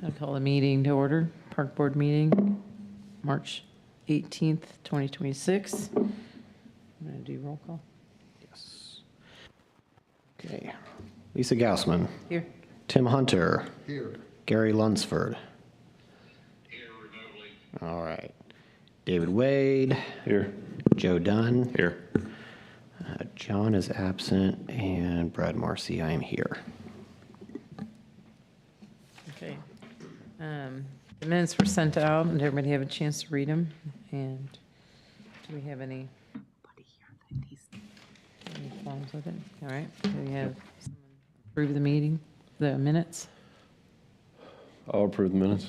I call the meeting to order, Park Board meeting, March 18th, 2026. I'm going to do roll call. Yes. Okay. Lisa Gaussman. Here. Tim Hunter. Here. Gary Lunsford. Here remotely. All right. David Wade. Here. Joe Dunn. Here. John is absent, and Brad Marcy, I am here. Okay. The minutes were sent out, and everybody have a chance to read them. And do we have any problems with it? All right. Do we have someone approve the meeting, the minutes? I'll approve the minutes.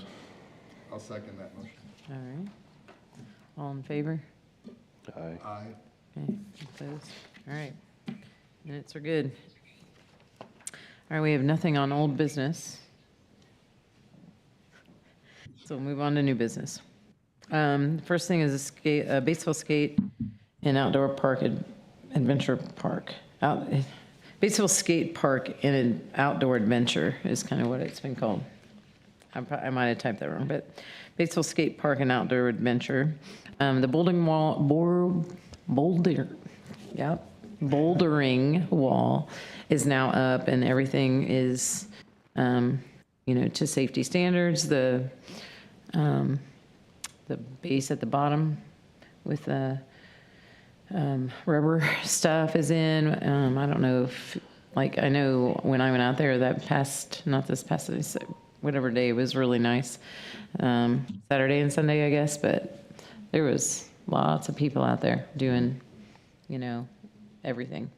I'll second that motion. All right. All in favor? Aye. Aye. Okay, opposed? All right, minutes are good. All right, we have nothing on old business. So we'll move on to new business. First thing is a baseball skate and outdoor park, adventure park. Baseball skate park and an outdoor adventure is kind of what it's been called. I might have typed that wrong, but baseball skate park and outdoor adventure. The bouldering wall is now up, and everything is, to safety standards. The base at the bottom with the rubber stuff is in. I don't know if, I know when I went out there not this past, whatever day, it was really nice. Saturday and Sunday, I guess, but there was lots of people out there doing, everything.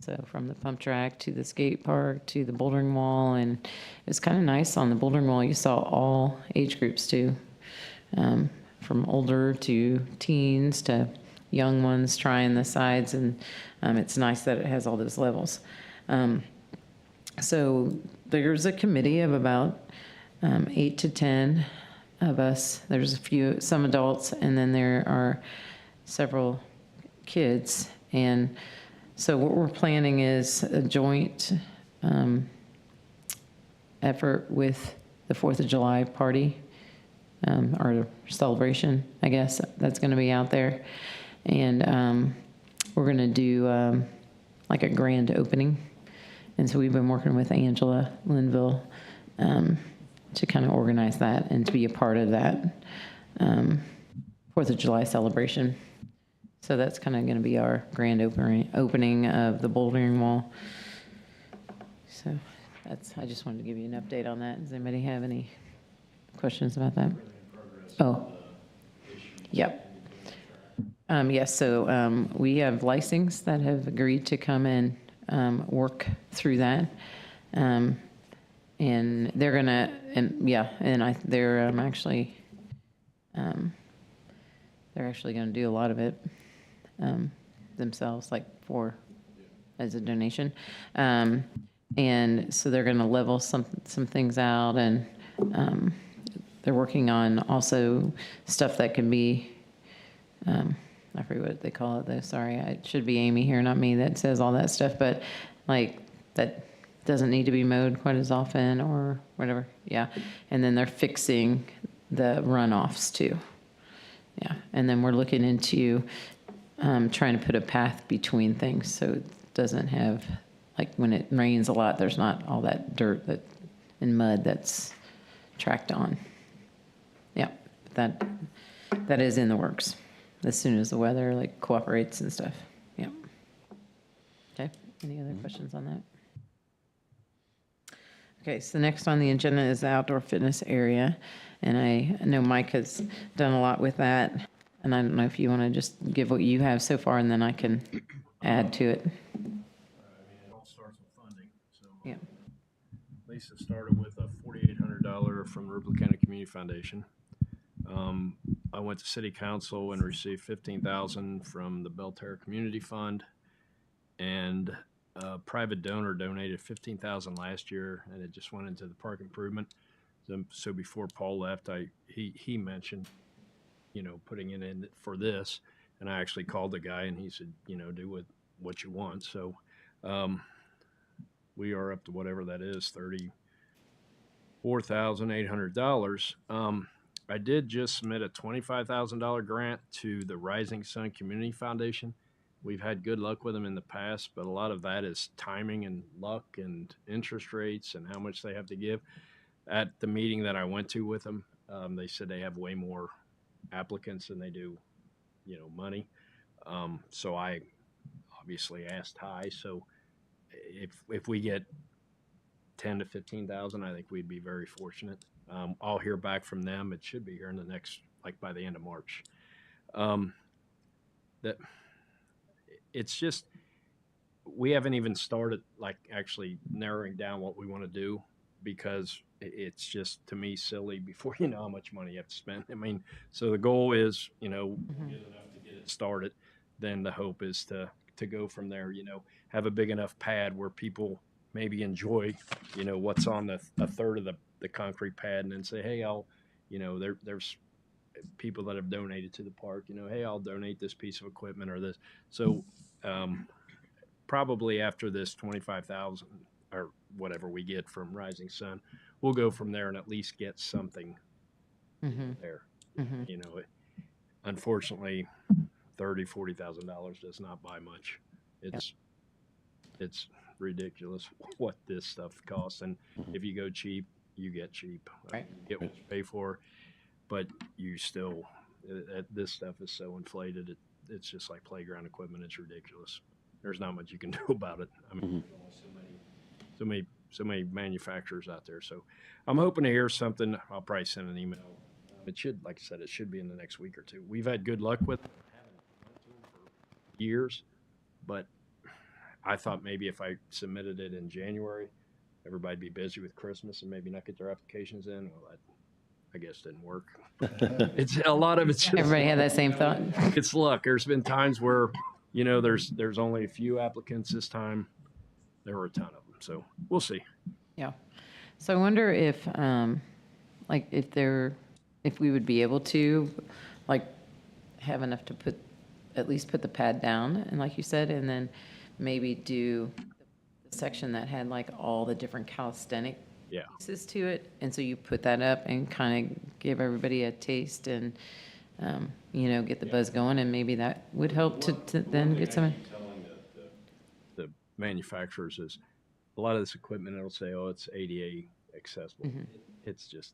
So from the pump track to the skate park to the bouldering wall, and it was kind of nice. On the bouldering wall, you saw all age groups too, from older to teens to young ones trying the sides, and it's nice that it has all those levels. So there's a committee of about 8 to 10 of us. There's some adults, and then there are several kids. And so what we're planning is a joint effort with the 4th of July party, or celebration, I guess, that's going to be out there. And we're going to do like a grand opening. And so we've been working with Angela Linville to kind of organize that and to be a part of that 4th of July celebration. So that's kind of going to be our grand opening of the bouldering wall. So I just wanted to give you an update on that. Does anybody have any questions about that? Oh, yep. Yes, so we have licensings that have agreed to come and work through that. And they're gonna, they're actually gonna do a lot of it themselves, as a donation. And so they're gonna level some things out, and they're working on also stuff that can be, I forget what they call it though, sorry, it should be Amy here, not me, that says all that stuff, but that doesn't need to be mowed quite as often or whatever, yeah. And then they're fixing the runoffs too, yeah. And then we're looking into trying to put a path between things so it doesn't have, when it rains a lot, there's not all that dirt and mud that's tracked on. Yeah, that is in the works as soon as the weather cooperates and stuff. Yeah. Okay. Any other questions on that? Okay. So next on the agenda is the outdoor fitness area, and I know Mike has done a lot with that. And I don't know if you want to just give what you have so far, and then I can add to it. It all starts with funding. So Yeah. Lisa started with a $4,800 from Rupert County Community Foundation. I went to City Council and received $15,000 from the Belterra Community Fund, and a private donor donated $15,000 last year, and it just went into the park improvement. So before Paul left, he mentioned, putting it in for this, and I actually called the guy, and he said, do with what you want. So we are up to whatever that is, $4,800. I did just submit a $25,000 grant to the Rising Sun Community Foundation. We've had good luck with them in the past, but a lot of that is timing and luck and interest rates and how much they have to give. At the meeting that I went to with them, they said they have way more applicants than they do, money. So I obviously asked high. So if we get 10 to 15,000, I think we'd be very fortunate. I'll hear back from them. It should be here in the next, like by the end of March. That it's just, we haven't even started like actually narrowing down what we want to do, because it's just, to me, silly before you know how much money you have to spend. I mean, so the goal is, get enough to get it started. Then the hope is to go from there, have a big enough pad where people maybe enjoy, what's on a third of the concrete pad, and then say, hey, there's people that have donated to the park, hey, I'll donate this piece of equipment or this. So probably after this 25,000 or whatever we get from Rising Sun, we'll go from there and at least get something there. Unfortunately, $30,000-$40,000 does not buy much. It's ridiculous what this stuff costs, and if you go cheap, you get cheap. Right. You get what you pay for, but you still, this stuff is so inflated. It's just like playground equipment. It's ridiculous. There's not much you can do about it. I mean, so many manufacturers out there. So I'm hoping to hear something. I'll probably send an email. It should, like I said, it should be in the next week or two. We've had good luck with it. I haven't went to them for years, but I thought maybe if I submitted it in January, everybody'd be busy with Christmas and maybe not get their applications in. Well, that, I guess, didn't work. It's a lot of it's just, Everybody had that same thought? it's luck. There's been times where, there's only a few applicants. This time there were a ton of them. So we'll see. Yeah. So I wonder if, if we would be able to, have enough to at least put the pad down, and like you said, and then maybe do the section that had all the different calisthenic Yeah. pieces to it. And so you put that up and kind of give everybody a taste and, get the buzz going, and maybe that would help to then get some. Telling the manufacturers is a lot of this equipment, it'll say, oh, it's ADA accessible. It's just,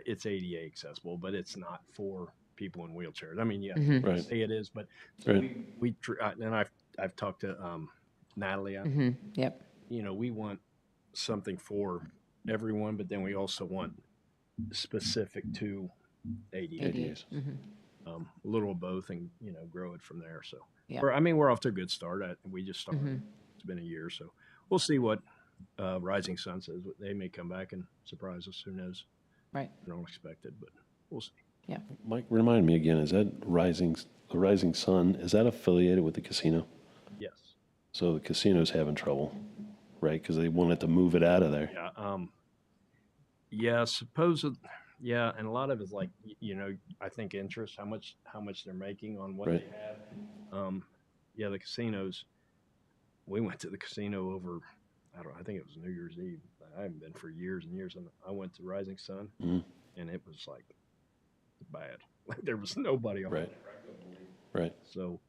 it's ADA accessible, but it's not for people in wheelchairs. I mean, yeah, Right. say it is, but Right. and I've talked to Natalie. Yep. We want something for everyone, but then we also want specific to ADA. ADAs. A little of both, and grow it from there. So Yeah. we're off to a good start. We just started. It's been a year, so we'll see what Rising Sun says. They may come back and surprise us. Who knows? Right. I don't expect it, but we'll see. Yeah. Mike, remind me again, is that the Rising Sun, is that affiliated with the casino? Yes. So the casino's having trouble, right? Because they wanted to move it out of there. Yeah. Yeah. Supposedly. Yeah, and a lot of it's I think interest, how much they're making on what Right. they have. Yeah, the casinos. We went to the casino over, I think it was New Year's Eve. I haven't been for years and years, and I went to Rising Sun, and it was bad. There was nobody on Right. there. Right. So,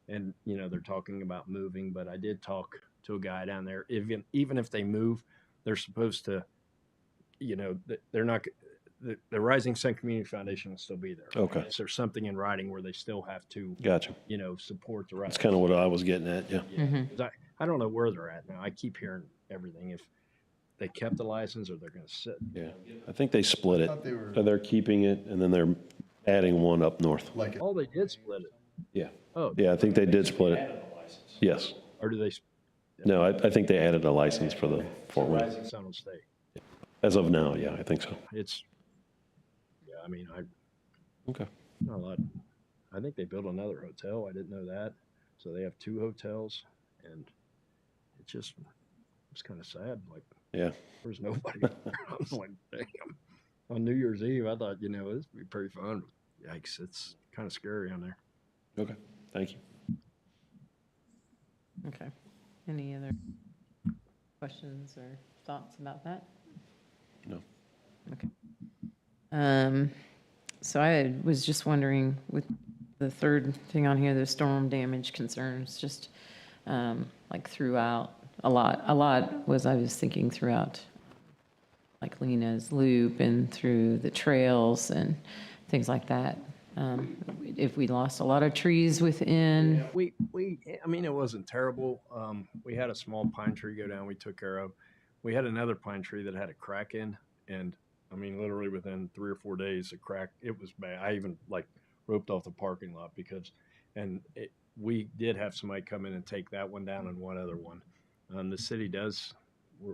and they're talking about moving, but I did talk to a guy down there. Even if they move, they're supposed to, they're not. The Rising Sun Community Foundation will still be there. Okay. Is there something in writing where they still have to, Gotcha. support the That's Rising? kind of what I was getting at, yeah. Yeah. 'Cause I don't know where they're at now. I keep hearing everything. If they kept the license or they're going to sit. Yeah. I think they split it. thought they were- They're keeping it, and then they're adding one up north. Like, Oh, they did split it. Yeah. Oh. Yeah, I think they did split it. Yes. Or do they? No, I think they added a license for the Fort Worth. Rising Sun will stay. As of now, yeah, I think so. I mean, Okay. not a lot. I think they built another hotel. I didn't know that. So they have 2 hotels, and it's kind of sad. Yeah. There's nobody. I was like, damn. On New Year's Eve, I thought, this would be pretty fun. Yikes, it's kind of scary on there. Okay. Thank you. Okay. Any other questions or thoughts about that? No. Okay. So I was just wondering with the third thing on here, the storm damage concerns, just like throughout, a lot was, I was thinking throughout, like Lena's Loop and through the trails and things like that. If we lost a lot of trees within, I mean, it wasn't terrible. We had a small pine tree go down we took care of. We had another pine tree that had a crack in, and I mean, literally within 3 or 4 days, the crack, it was bad. I even like roped off the parking lot because, we did have somebody come in and take that one down and one other one. The city does,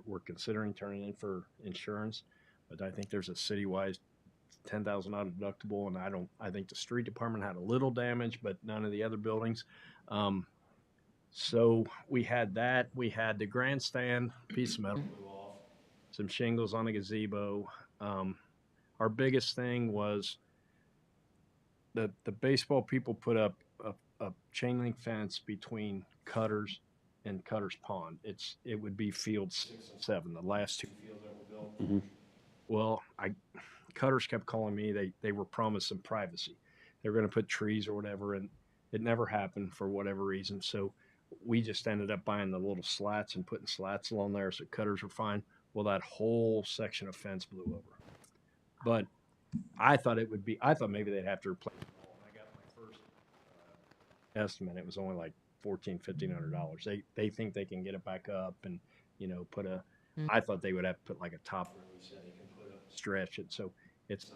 we're considering turning in for insurance, but I think there's a citywide $10,000 deductible, and I think the street department had a little damage, but none of the other buildings. So we had that. We had the grandstand piece of metal blew off, some shingles on the gazebo. Our biggest thing was the baseball people put up a chain link fence between Cutters and Cutters Pond. It would be field 6 and 7, the last two fields that were built. Mm-hmm. Well, Cutters kept calling me. They were promised some privacy. They were going to put trees or whatever, and it never happened for whatever reason. So we just ended up buying the little slats and putting slats along there so Cutters were fine. Well, that whole section of fence blew over. But I thought maybe they'd have to replace it all. And I got my first estimate. It was only like $1,500. They think they can get it back up and put a. I thought they would have to put like a top release that they can put up, stretch it, so it's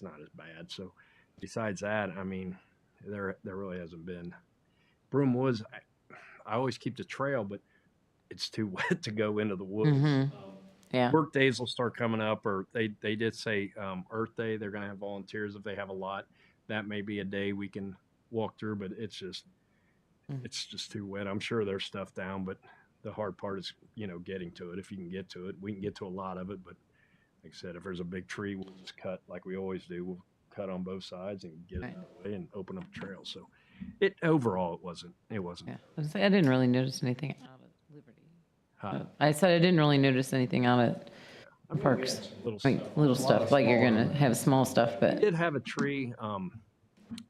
not as bad. So besides that, I mean, there really hasn't been. Broom Woods, I always keep the trail, but it's too wet to go into the woods. yeah, Work days will start coming up, or they did say Earth Day. They're going to have volunteers if they have a lot. That may be a day we can walk through, but it's just too wet. I'm sure there's stuff down, but the hard part is getting to it. If you can get to it, we can get to a lot of it. But like I said, if there's a big tree, we'll just cut like we always do. We'll cut on both sides and get it out of the way and open up the trail. So overall it wasn't. yeah. I was saying, I didn't really notice anything out at Liberty. I said I didn't really notice anything out at the parks. Little stuff, like you're gonna have small stuff, but Did have a tree,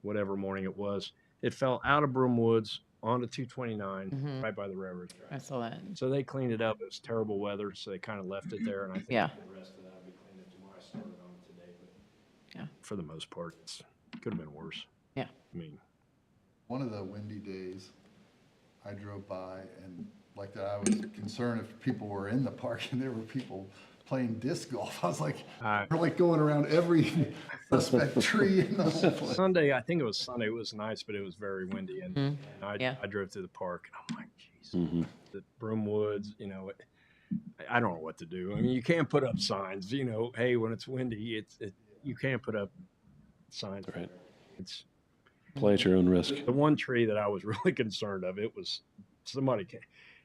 whatever morning it was. It fell out of Broom Woods onto 229, right by the railroad track. I saw that. So they cleaned it up. It was terrible weather, so they kind of left it there. And I think Yeah. the rest of that will be cleaned up tomorrow. I started on it today, but Yeah. for the most part, it could have been worse. Yeah. I mean, One of the windy days, I drove by and like that, I was concerned if people were in the park and there were people playing disc golf. I was like, they're like going around every suspect tree in the whole place. Sunday, I think it was Sunday. It was nice, but it was very windy. And Yeah. I drove through the park and I'm like, geez, the Broom Woods, I don't know what to do. I mean, you can't put up signs, hey, when it's windy, you can't put up signs. Right. It's Play at your own risk. the one tree that I was really concerned of. It was somebody came,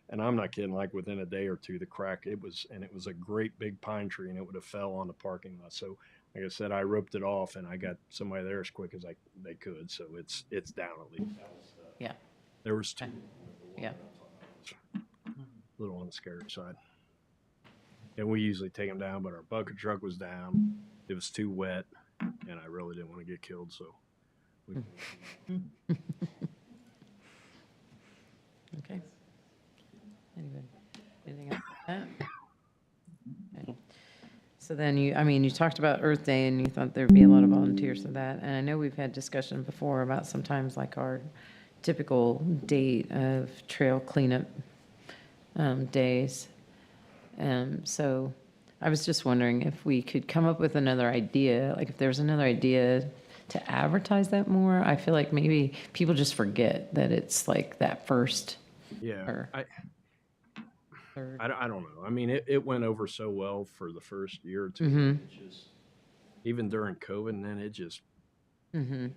and I'm not kidding. Like within a day or two, the crack. It was a great big pine tree, and it would have fell on the parking lot. So, like I said, I roped it off, and I got somebody there as quick as they could. So it's down at least. Yeah. There was two. Yeah. A little on the scary side. And we usually take them down, but our bucket truck was down. It was too wet, and I really didn't want to get killed. So. Okay. Anybody, anything else with that? Okay. So then you talked about Earth Day and you thought there'd be a lot of volunteers for that. And I know we've had discussion before about sometimes like our typical date of trail cleanup days. So I was just wondering if we could come up with another idea, like if there's another idea to advertise that more. I feel like maybe people just forget that it's like that first. Yeah, Or- third. I don't know. I mean, it went over so well for the first year or 2. It just, even during COVID, and then it just, yeah,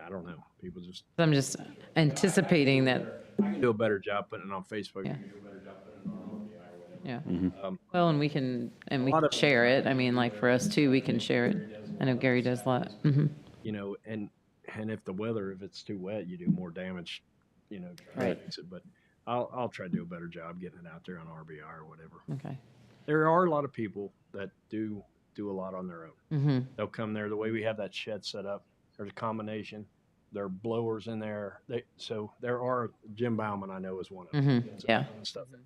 I don't know. People just I'm just anticipating that, I can do a better job putting it on Facebook. Yeah. You can do a better job putting it on RBI or whatever. yeah. Well, and we can share it. I mean, like for us too, we can share it. I know Gary does a lot. And if the weather, if it's too wet, you do more damage, trying Right. to fix it. But I'll try to do a better job getting it out there on RBI or whatever. Okay. there are a lot of people that do a lot on their own. Mm-hmm. They'll come there the way we have that shed set up. There's a combination. There are blowers in there. So there are, Jim Bauman, I know, is one of them. Mm-hmm. Does a Yeah. ton of stuff in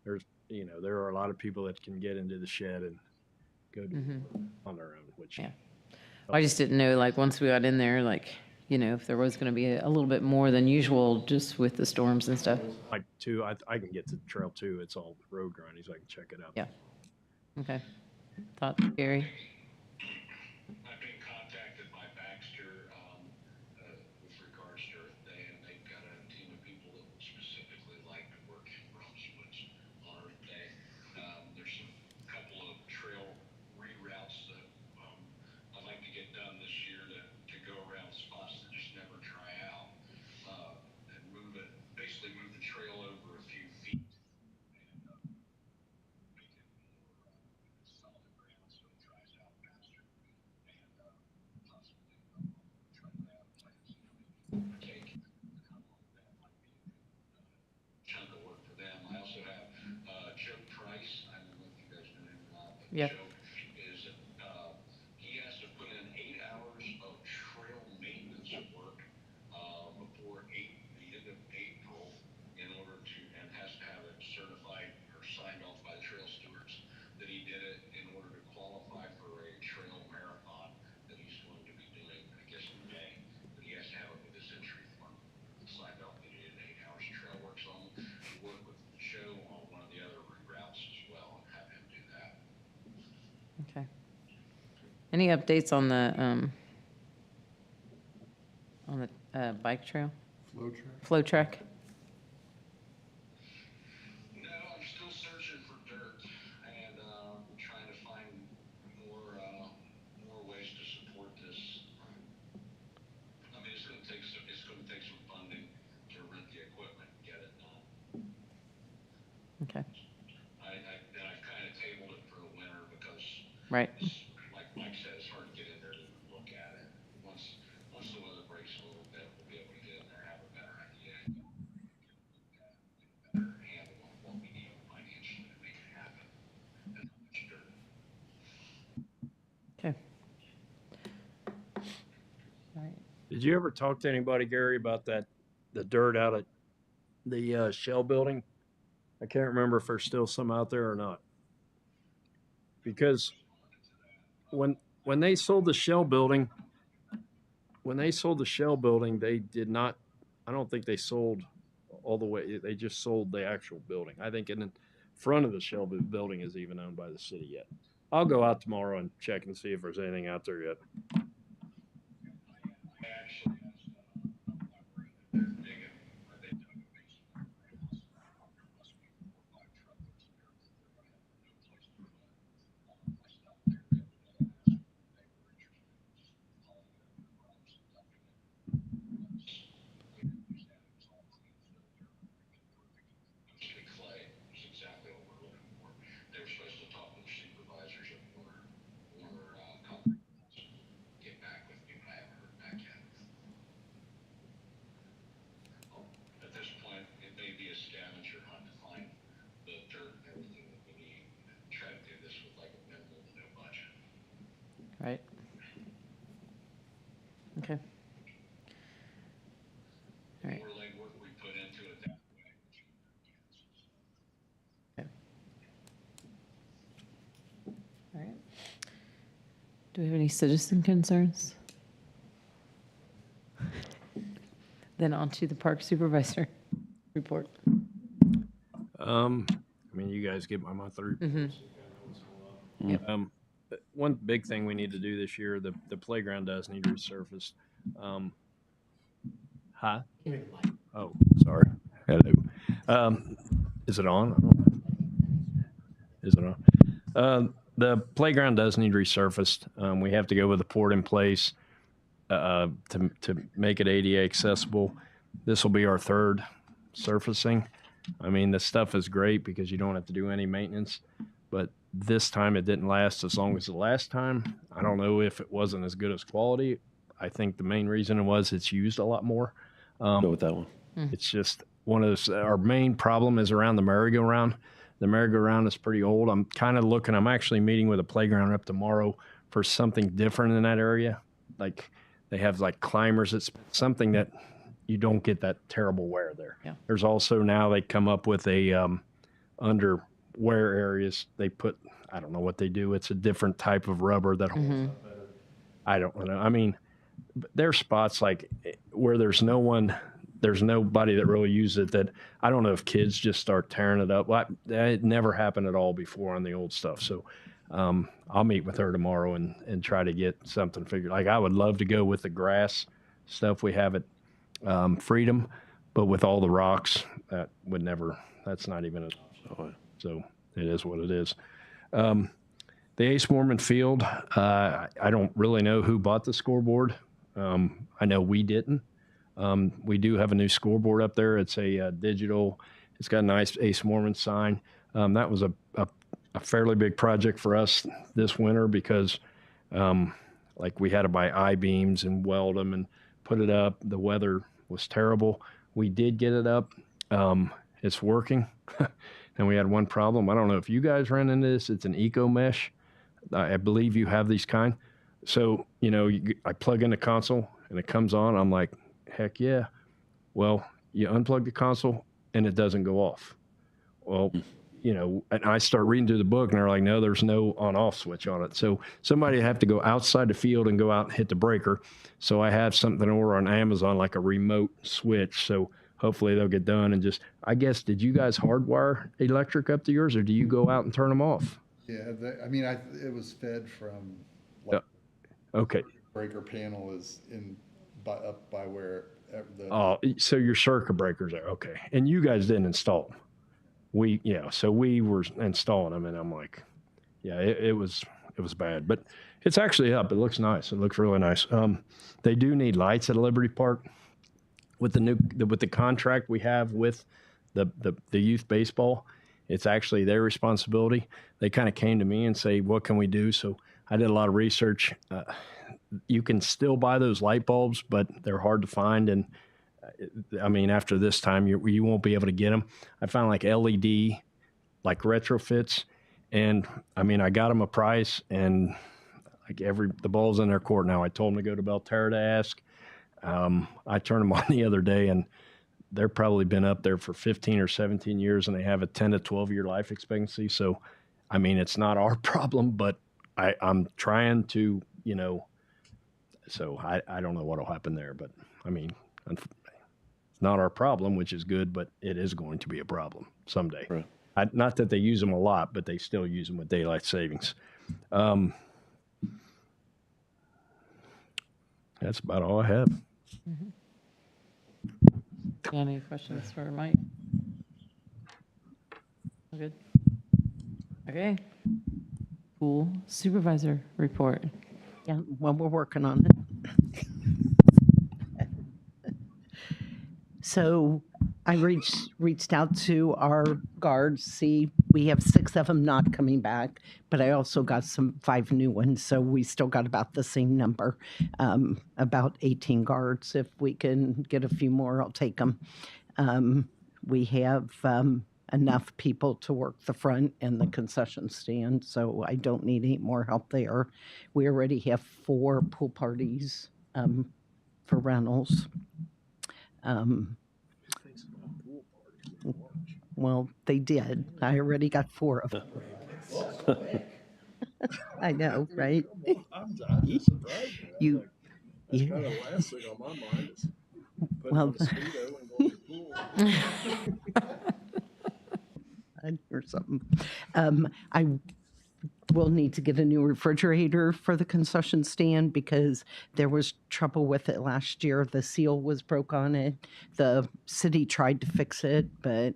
there. There are a lot of people that can get into the shed and go do on their own, which Yeah. I just didn't know, like, once we got in there, like, if there was going to be a little bit more than usual just with the storms and stuff. like too, I can get to the trail too. It's all road grinding, so I can check it out. Yeah. Okay. Thoughts, Gary? I've been contacted by Baxter with regards to Earth Day, and they've got a team of people that would specifically like to work in Brunswoods on Earth Day. There's a couple of trail reroutes that I'd like to get done this year to go around spots that just never dry out and basically move the trail over a few feet. Make it more solid ground so it dries out faster. And possibly try to have plans take how long that might be a good chunk of work for them. I also have Joe Price. I don't know if you guys know him or not, but Yeah. Joe is he has to put in 8 hours of trail maintenance work before the end of April in order to, and has to have it certified or signed off by the trail stewards that he did it in order to qualify for a trail marathon that he's going to be doing, I guess in May. But he has to have it with his entry form signed off that he did 8 hours of trail work. So I'm going to work with Joe on one of the other routes as well and have him do that. Okay. Any updates on the bike trail, Flow track? flow track? No, I'm still searching for dirt and trying to find more ways to support this. I mean, it's going to take some funding to rent the equipment and get it done. Okay. I've kind of tabled it for the winter because Right. like Mike said, it's hard to get in there to look at it. Once the weather breaks a little bit, we'll be able to get in there, have a better idea, get a better handle on what we need financially to make it happen. And how much dirt. Okay. All right. Did you ever talk to anybody, Gary, about the dirt out at the Shell building? I can't remember if there's still some out there or not. Because when they sold the Shell building, they did not. I don't think they sold all the way. They just sold the actual building. I think in front of the Shell building is even owned by the city yet. I'll go out tomorrow and check and see if there's anything out there yet. I actually asked they're digging, or they dug a basement. Must be 4 or 5 truckloads of dirt. They're going to have no place to put all of my stuff there. They were interested in just hauling it over the rocks and dumping it. We didn't use that. It was all clean fill dirt. Perfect. Mostly clay is exactly what we're looking for. They were supposed to talk to the supervisors at Warner Concrete. Get back with me, but I haven't heard back yet. At this point, it may be a scavenger hunt to find the dirt and everything that we need. Try to do this with like a minimal to no budget. Right. Okay. All right. The more legwork we put into it, that way. Okay. All right. Do we have any citizen concerns? Then on to the park supervisor report. I mean, you guys get my monthly reports. Yep. One big thing we need to do this year, the playground does need resurfaced. Huh? Oh, sorry. Hello. Is it on? I don't know. Is it on? The playground does need resurfaced. We have to go with a port in place to make it ADA accessible. This will be our third surfacing. I mean, the stuff is great because you don't have to do any maintenance, but this time it didn't last as long as the last time. I don't know if it wasn't as good as quality. I think the main reason was it's used a lot more. Go with that one. It's just one of those. Our main problem is around the merry-go-round. The merry-go-round is pretty old. I'm kind of looking, I'm actually meeting with a playground rep tomorrow for something different in that area. Like they have like climbers. It's something that you don't get that terrible wear there. Yeah. There's also now they come up with a underwear areas. They put, I don't know what they do. It's a different type of rubber that holds up better. I don't know. I mean, there's spots like where there's nobody that really uses it, that I don't know if kids just start tearing it up. It never happened at all before on the old stuff. So I'll meet with her tomorrow and try to get something figured. Like I would love to go with the grass stuff we have at Freedom, but with all the rocks, that would never, that's not even so it is what it is. The Ace Mormon Field, I don't really know who bought the scoreboard. I know we didn't. We do have a new scoreboard up there. It's a digital. It's got a nice Ace Mormon sign. That was a fairly big project for us this winter because, like, we had to buy I-beams and weld them and put it up. The weather was terrible. We did get it up. It's working. And we had one problem. I don't know if you guys ran into this. It's an eco mesh. I believe you have these kind. So, you know, I plug in the console and it comes on. I'm like, heck yeah. Well, you unplug the console and it doesn't go off. Well, you know, and I start reading through the book and they're like, no, there's no on-off switch on it. So somebody have to go outside the field and go out and hit the breaker. So I have something over on Amazon, like a remote switch. So hopefully they'll get done. And just, I guess, did you guys hardwire electric up to yours or do you go out and turn them off? Yeah, it was fed from, Yeah. Okay. breaker panel is up by where the. Oh, so your circuit breakers are okay. And you guys didn't install them. So we were installing them and I'm like, yeah, it was bad, but it's actually up. It looks nice. It looks really nice. They do need lights at Liberty Park with the contract we have with the youth baseball. It's actually their responsibility. They kind of came to me and say, what can we do? So I did a lot of research. You can still buy those light bulbs, but they're hard to find. And I mean, after this time, you won't be able to get them. I found like LED, like retrofits. And I mean, I got them a price and like the ball's in their court now. I told them to go to Belterra to ask. I turned them on the other day and they're probably been up there for 15 or 17 years and they have a 10 to 12 year life expectancy. So, I mean, it's not our problem, but I'm trying to, you know, so I don't know what'll happen there, but I mean, it's not our problem, which is good, but it is going to be a problem someday. Right. Not that they use them a lot, but they still use them with daylight savings. That's about all I have. Any questions for Mike? All good? Okay. Pool supervisor report. Yeah, well, we're working on it. So I reached out to our guards. See, we have 6 of them not coming back, but I also got 5 new ones. So we still got about the same number, about 18 guards. If we can get a few more, I'll take them. We have enough people to work the front and the concession stand, so I don't need any more help there. We already have 4 pool parties for rentals. Well, they did. I already got 4 of them. I know, right? I'm just surprised. You, That's kind of the last thing on my mind is putting Well- on a Speedo and going to the pool. or something. I will need to get a new refrigerator for the concession stand because there was trouble with it last year. The seal was broke on it. The city tried to fix it, but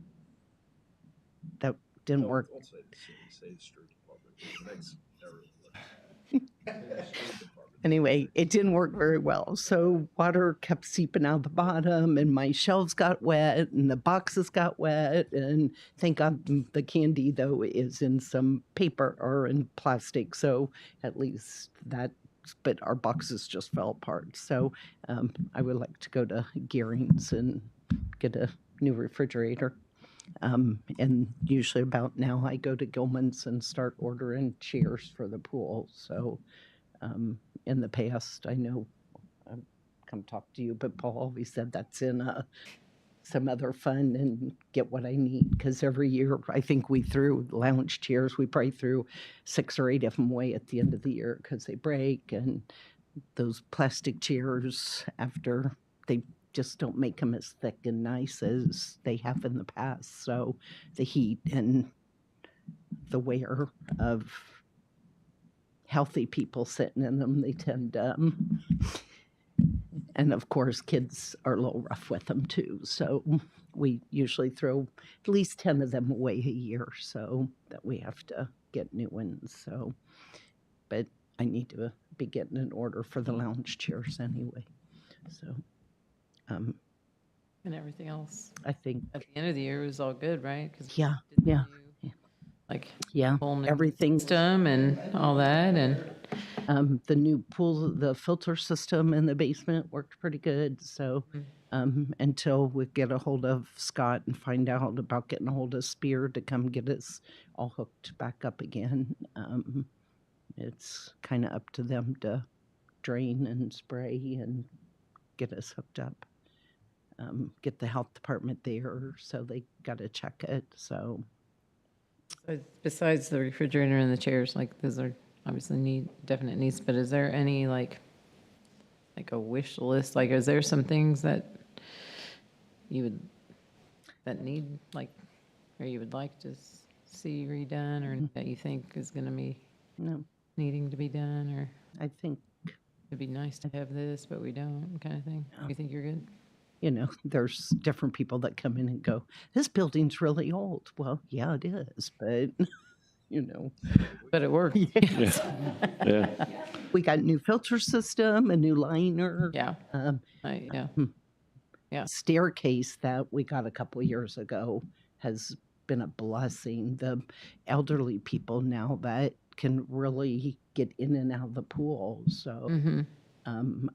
that didn't work. Don't say the city, say the street department. It makes everyone. Anyway, it didn't work very well. So water kept seeping out the bottom and my shelves got wet and the boxes got wet. And thank God the candy, though, is in some paper or in plastic. So at least that, but our boxes just fell apart. So I would like to go to Gearing's and get a new refrigerator. And usually about now, I go to Gilman's and start ordering chairs for the pool. So in the past, I know I've come talk to you, but Paul always said that's in some other fund and get what I need. Because every year, I think we threw lounge chairs. We probably threw 6 or 8 of them away at the end of the year because they break. And those plastic chairs, after they just don't make them as thick and nice as they have in the past. So the heat and the wear of healthy people sitting in them, they tend and of course kids are a little rough with them too. So we usually throw at least 10 of them away a year so that we have to get new ones. So, but I need to be getting an order for the lounge chairs anyway. So, And everything else I think, at the end of the year was all good, right? 'Cause we Yeah, did the yeah. new, Like yeah, whole new everything's system and all that, and the new pool, the filter system in the basement worked pretty good. So until we get a hold of Scott and find out about getting a hold of Spear to come get us all hooked back up again, it's kind of up to them to drain and spray and get us hooked up. Get the health department there, so they got to check it. So besides the refrigerator and the chairs, like those are obviously definite needs, but is there any like a wish list? Like, is there some things that that need like, or you would like to see redone, or that you think is going to be no, needing to be done, or I think, it'd be nice to have this, but we don't, kind of thing? You think you're good? there's different people that come in and go, this building's really old. Well, yeah, it is, but But it worked. Yeah. we got a new filter system, a new liner. Yeah. Yeah. Staircase that we got a couple years ago has been a blessing. The elderly people now that can really get in and out of the pool. So Mm-hmm.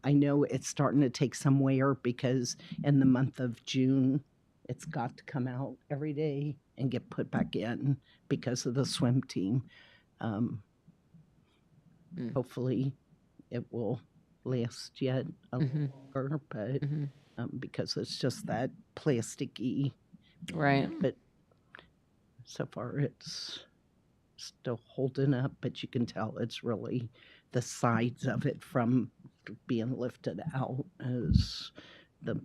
I know it's starting to take some wear because in the month of June, it's got to come out every day and get put back in because of the swim team. Hopefully it will last yet a little longer, but because it's just that plasticky. Right. But so far it's still holding up, but you can tell it's really the sides of it from being lifted out as the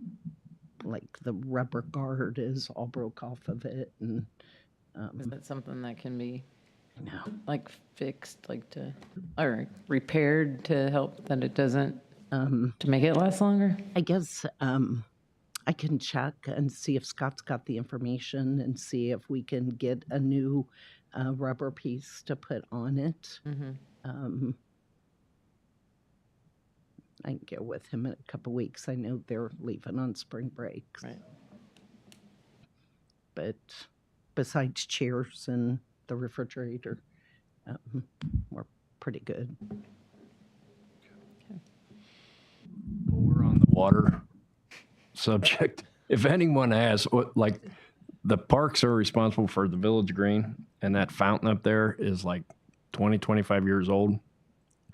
rubber guard is all broke off of it. And Is that something that can be no, like fixed, or repaired to help that it doesn't, to make it last longer? I guess I can check and see if Scott's got the information and see if we can get a new rubber piece to put on it. I can go with him in a couple weeks. I know they're leaving on spring break. Right. But besides chairs and the refrigerator, we're pretty good. Well, we're on the water subject. If anyone has, like, the parks are responsible for the Village Green, and that fountain up there is like 20, 25 years old,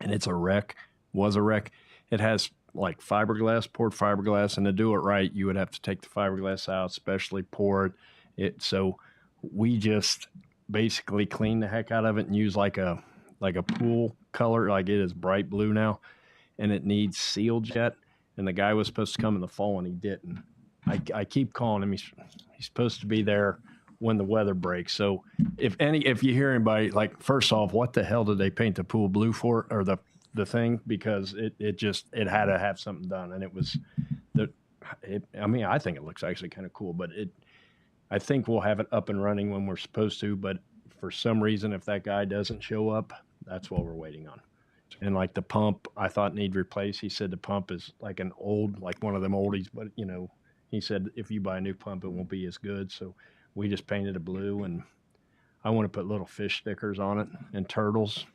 and it's a wreck, was a wreck. It has like fiberglass, poured fiberglass, and to do it right, you would have to take the fiberglass out, especially pour it. So we just basically clean the heck out of it and use like a pool color, like it is bright blue now, and it needs sealed yet. And the guy was supposed to come in the fall, and he didn't. I keep calling him. He's supposed to be there when the weather breaks. So if you hear anybody, like, first off, what the hell did they paint the pool blue for, or the thing? Because it had to have something done, and it was I think it looks actually kind of cool, but I think we'll have it up and running when we're supposed to. But for some reason, if that guy doesn't show up, that's what we're waiting on. And like the pump, I thought need replaced. He said the pump is like like one of them oldies, but he said if you buy a new pump, it won't be as good. So we just painted it blue, and I want to put little fish stickers on it and turtles.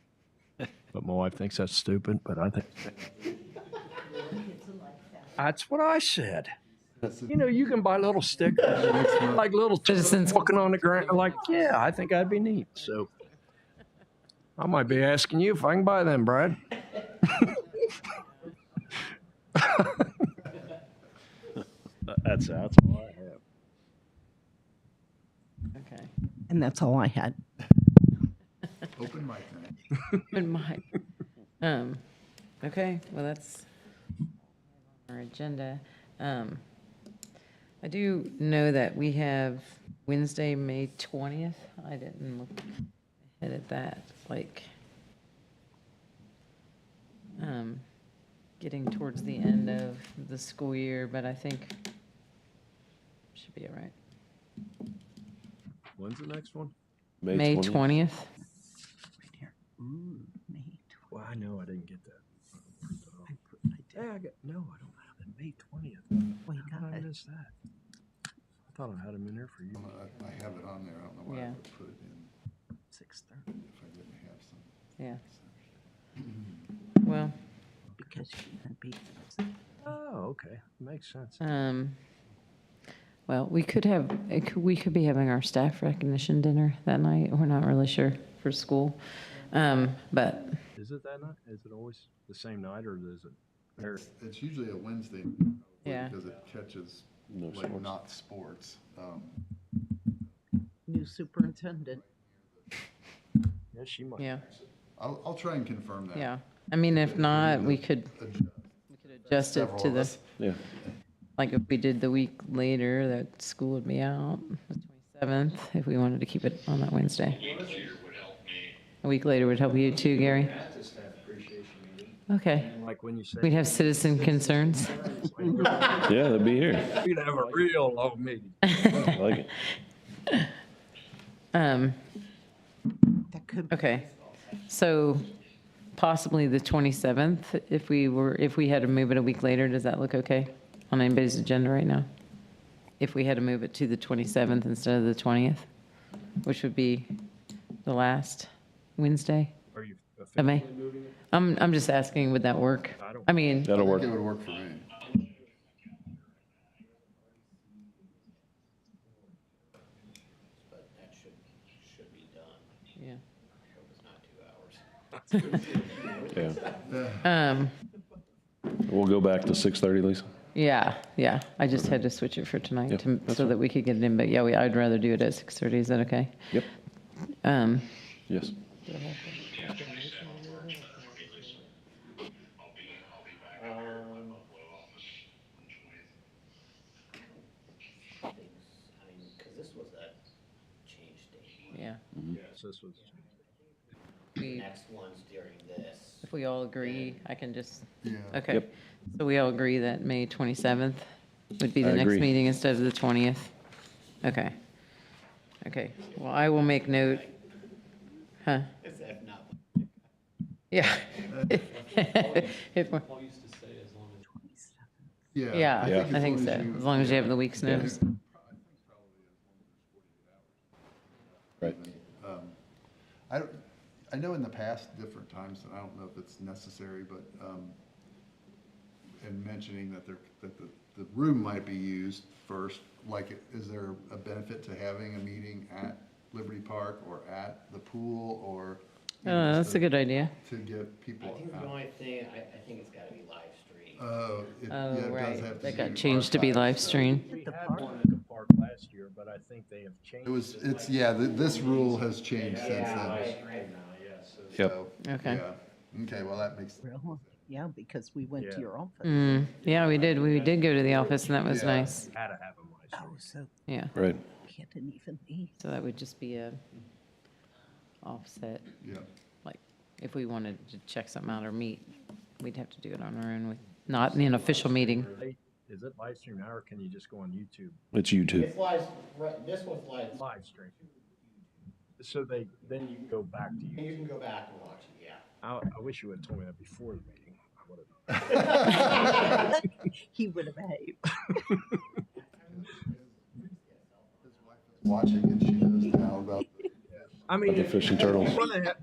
But my wife thinks that's stupid, but I think that's what I said. You know, you can buy little stickers, like little Citizens. walking on the ground. Like, yeah, I think that'd be neat. So I might be asking you if I can buy them, Brad. That's all I have. Okay. And that's all I had. Open mic night. Good mic. Okay, well, that's our agenda. I do know that we have Wednesday, May 20th. I didn't look ahead at that, like, getting towards the end of the school year, but I think should be all right. When's the next one? May 20th? Ooh, May Well, I know I didn't get that. Yeah, I got, no, I don't have it. May 20th. Well, you How got did I it. miss that? I thought I had them in there for you. I have it on there. I don't know why I Yeah. would put it in 6:30 if I didn't have some. Yeah. Well, because you're gonna be. Oh, okay. Makes sense. well, we could be having our staff recognition dinner that night. We're not really sure for school. But Is it that night? Is it always the same night or is it? It's usually a Wednesday. Yeah. Because it catches No like sports. not sports. New superintendent. Yeah, she might. yeah, I'll try and confirm that. yeah. I mean, if not, we could adjust it Several to of the, us. Yeah. like if we did the week later, that school would be out, the 27th, if we wanted to keep it on that Wednesday. A week later would help you too, Gary? Okay. Like when you say. We'd have citizen concerns. Yeah, they'll be here. We'd have a real long meeting. I like it. That could be. Okay. So possibly the 27th, if we had to move it a week later, does that look okay on anybody's agenda right now? If we had to move it to the 27th instead of the 20th, which would be the last Wednesday Are you of May? officially moving it? I'm just asking, would that work? I mean, That'll I work. think it would work for me. But that should be done. yeah. I hope it's not 2 hours. Yeah. We'll go back to 6:30, Lisa. Yeah. I just had to switch it for tonight Yep, that's so that we could get it in, but yeah, I'd rather do it at 6:30. Is that okay? Yep. Um, Yes. Because this was a change date. yeah. Yes, this was. We, Next one's during this. if we all agree, I can just, Yeah. okay. Yep. So we all agree that May 27th would be I the next agree. meeting instead of the 20th? Okay. Okay, well, I will make note. Huh? If not, Yeah. If we're- Yeah. Yeah, as I think long so, as you- as long as you have the week's notice. Right. I know in the past, different times, and I don't know if it's necessary, but, in mentioning that the room might be used first, like, is there a benefit to having a meeting at Liberty Park or at the pool or? you know, just That's a good idea. To get people I think the out. only thing, I think it's gotta be live streamed. Oh, Oh, it does right, have to that be got changed to be archived, live so- streamed. We had one at the park last year, but I think they have changed. This rule has changed since then. Right now, yes. Yep. So, Okay. yeah. Okay, well, that makes, Real? Yeah, because we went Yeah. to your office. Yeah, we did go to the office and that was Yeah. nice, Had to have them live Oh, streamed. so yeah. Right. can't even eat. So that would just be a offset, yeah. like, if we wanted to check something out or meet, we'd have to do it on our own with, not in an official meeting. Is it live stream now or can you just go on YouTube? It's YouTube. It's live, right, this one's live, Live stream. So then you can go back to and YouTube. you can go back and watch it, yeah. I wish you would have told me that before the meeting. I would have. He would have behaved. Watching and she knows now about. I mean, The fishing turtles.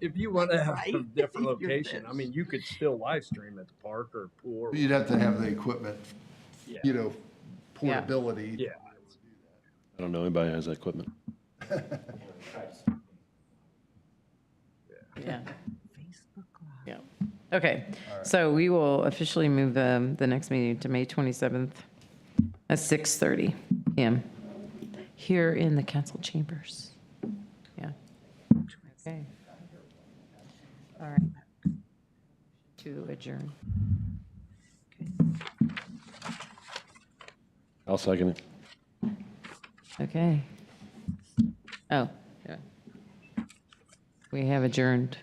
if you want to have a Right? different Your location, I fish. mean, you could still live stream at the park or pool. Or, You'd have to have the equipment, Yeah. you know, portability. Yeah. I don't know anybody who has that equipment. Yeah. Facebook Live. Yeah. Okay, so we will officially move the next meeting to May 27th at 6:30 PM here in the council chambers. Yeah. Okay. All right. To adjourn. I'll second it. Okay. Oh, yeah. We have adjourned.